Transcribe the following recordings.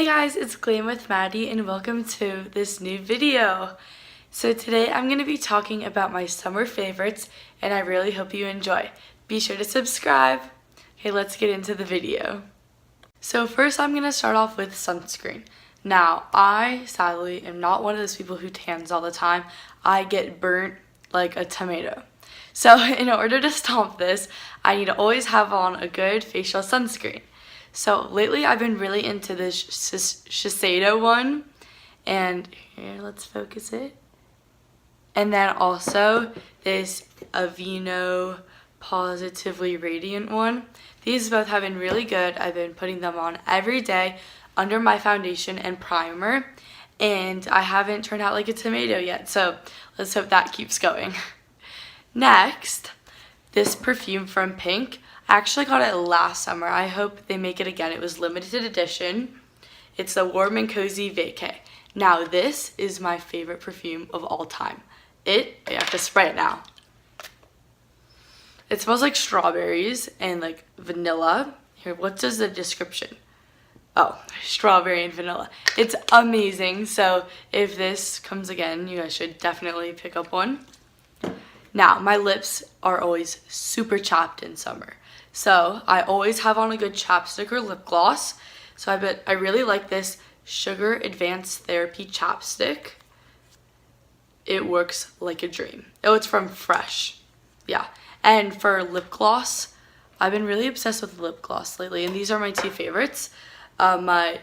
Hey guys, it's Glam with Maddie and welcome to this new video. So today I'm going to be talking about my summer favorites and I really hope you enjoy. Be sure to subscribe. Okay, let's get into the video. So first I'm going to start off with sunscreen. Now, I sadly am not one of those people who tans all the time. I get burnt like a tomato. So in order to stop this, I need to always have on a good facial sunscreen. So lately I've been really into this Shiseido one, and here, let's focus it. And then also this Aveeno Positively Radiant one. These both have been really good. I've been putting them on every day under my foundation and primer, and I haven't turned out like a tomato yet, so let's hope that keeps going. Next, this perfume from Pink. I actually got it last summer. I hope they make it again. It was limited edition. It's the Warm and Cozy Vacay. Now this is my favorite perfume of all time. I have to spray it now. It smells like strawberries and like vanilla. Here, what does the description? Oh, strawberry and vanilla. It's amazing. So if this comes again, you guys should definitely pick up one. Now, my lips are always super chapped in summer. So I always have on a good chapstick or lip gloss. So I really like this Sugar Advanced Therapy chapstick. It works like a dream. Oh, it's from Fresh. Yeah. And for lip gloss, I've been really obsessed with lip gloss lately. And these are my two favorites. My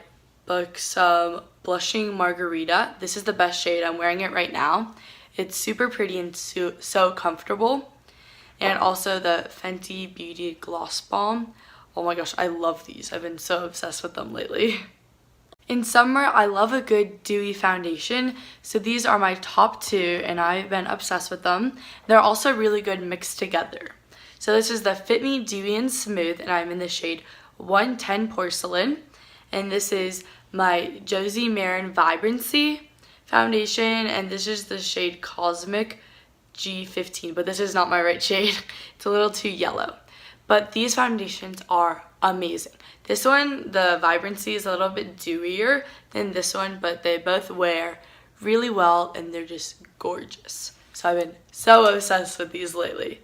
Buxom Blushing Margarita. This is the best shade. I'm wearing it right now. It's super pretty and so comfortable. And also the Fenty Beauty Gloss Balm. Oh my gosh, I love these. I've been so obsessed with them lately. In summer, I love a good dewy foundation. So these are my top two and I've been obsessed with them. They're also really good mixed together. So this is the Fit Me Dewy and Smooth and I'm in the shade 110 Porcelain. And this is my Josie Maran Vibrancy foundation and this is the shade Cosmic G15, but this is not my right shade. It's a little too yellow. But these foundations are amazing. This one, the Vibrancy, is a little bit dewier than this one, but they both wear really well and they're just gorgeous. So I've been so obsessed with these lately.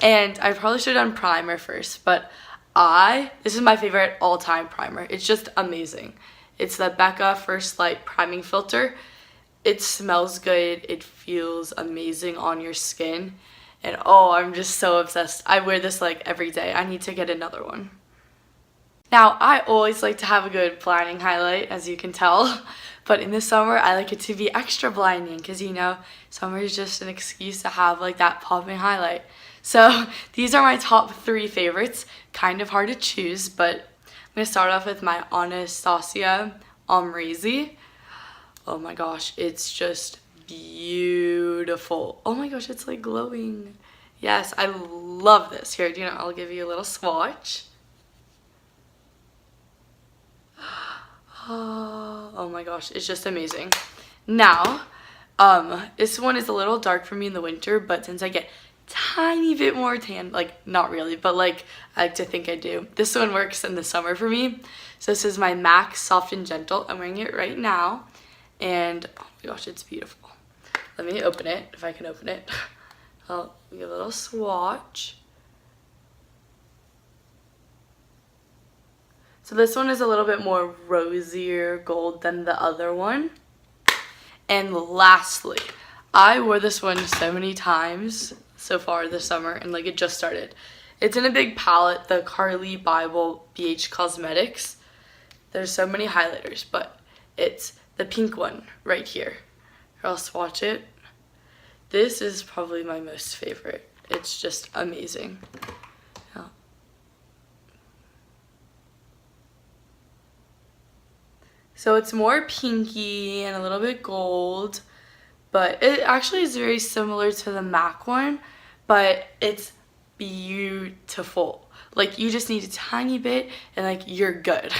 And I probably should have done primer first, but this is my favorite all-time primer. It's just amazing. It's the Becca First Light Priming Filter. It smells good, it feels amazing on your skin, and oh, I'm just so obsessed. I wear this like every day. I need to get another one. Now, I always like to have a good blinding highlight, as you can tell, but in the summer, I like it to be extra blinding because, you know, summer is just an excuse to have like that popping highlight. So these are my top three favorites. Kind of hard to choose, but I'm going to start off with my Anastasia Amrezy. Oh my gosh, it's just beautiful. Oh my gosh, it's like glowing. Yes, I love this. Here, I'll give you a little swatch. Oh my gosh, it's just amazing. Now, this one is a little dark for me in the winter, but since I get tiny bit more tan, like not really, but like I like to think I do. This one works in the summer for me. So this is my MAC Soft and Gentle. I'm wearing it right now. And oh my gosh, it's beautiful. Let me open it, if I can open it. I'll give a little swatch. So this one is a little bit more rosier gold than the other one. And lastly, I wore this one so many times so far this summer, and like it just started. It's in a big palette, the Carly Bible BH Cosmetics. There's so many highlighters, but it's the pink one right here. I'll swatch it. This is probably my most favorite. It's just amazing. Oh. So it's more pinky and a little bit gold, but it actually is very similar to the MAC one, but it's beautiful. Like you just need a tiny bit and like you're good.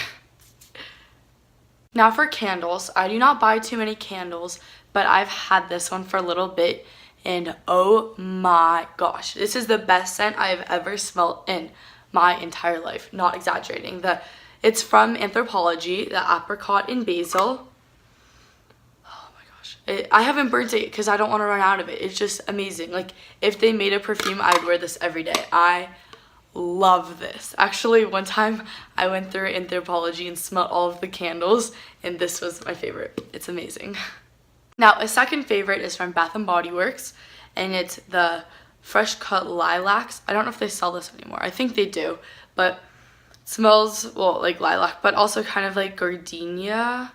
Now for candles, I do not buy too many candles, but I've had this one for a little bit, and oh my gosh, this is the best scent I've ever smelled in my entire life. Not exaggerating. It's from Anthropologie, the apricot and basil. Oh my gosh. I haven't burnt it because I don't want to run out of it. It's just amazing. Like, if they made a perfume, I'd wear this every day. I love this. Actually, one time I went through Anthropologie and smelled all of the candles, and this was my favorite. It's amazing. Now, a second favorite is from Bath & Body Works, and it's the Fresh Cut Lilacs. I don't know if they sell this anymore. I think they do, but it smells, well, like lilac, but also kind of like gardenia.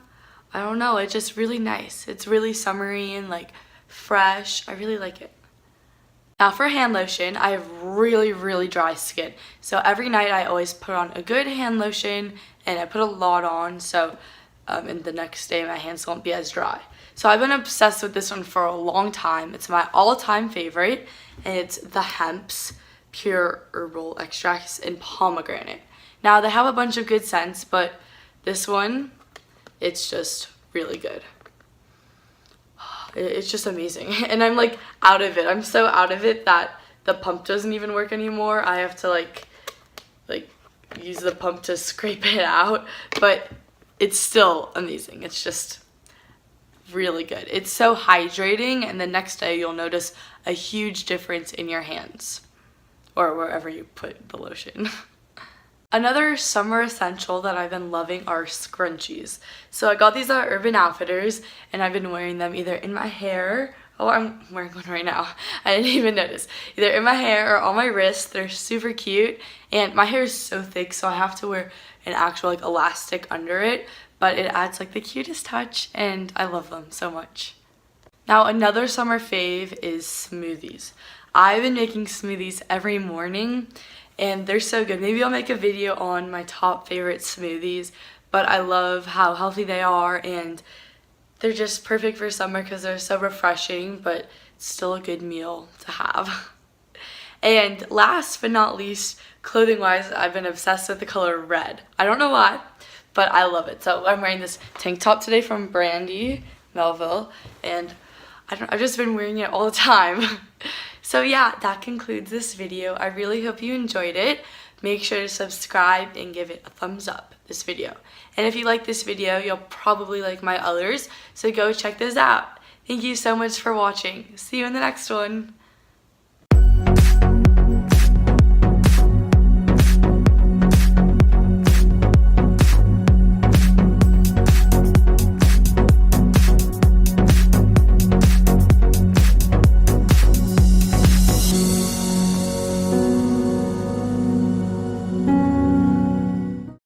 I don't know, it's just really nice. It's really summery and like fresh. I really like it. Now for hand lotion, I have really, really dry skin. So every night I always put on a good hand lotion, and I put a lot on, so and the next day my hands won't be as dry. So I've been obsessed with this one for a long time. It's my all-time favorite, and it's the Hempz Pure Herbal Extracts in Pomegranate. Now they have a bunch of good scents, but this one, it's just really good. It's just amazing. And I'm like out of it. I'm so out of it that the pump doesn't even work anymore. I have to like use the pump to scrape it out, but it's still amazing. It's just really good. It's so hydrating, and the next day you'll notice a huge difference in your hands or wherever you put the lotion. Another summer essential that I've been loving are scrunchies. So I got these at Urban Outfitters, and I've been wearing them either in my hair, oh, I'm wearing one right now, I didn't even notice, either in my hair or on my wrist. They're super cute, and my hair is so thick, so I have to wear an actual like elastic under it, but it adds like the cutest touch, and I love them so much. Now another summer fave is smoothies. I've been making smoothies every morning, and they're so good. Maybe I'll make a video on my top favorite smoothies, but I love how healthy they are, and they're just perfect for summer because they're so refreshing, but it's still a good meal to have. And last but not least, clothing-wise, I've been obsessed with the color red. I don't know why, but I love it. So I'm wearing this tank top today from Brandy Melville, and I've just been wearing it all the time. So yeah, that concludes this video. I really hope you enjoyed it. Make sure to subscribe and give it a thumbs up, this video. And if you like this video, you'll probably like my others, so go check those out. Thank you so much for watching. See you in the next one.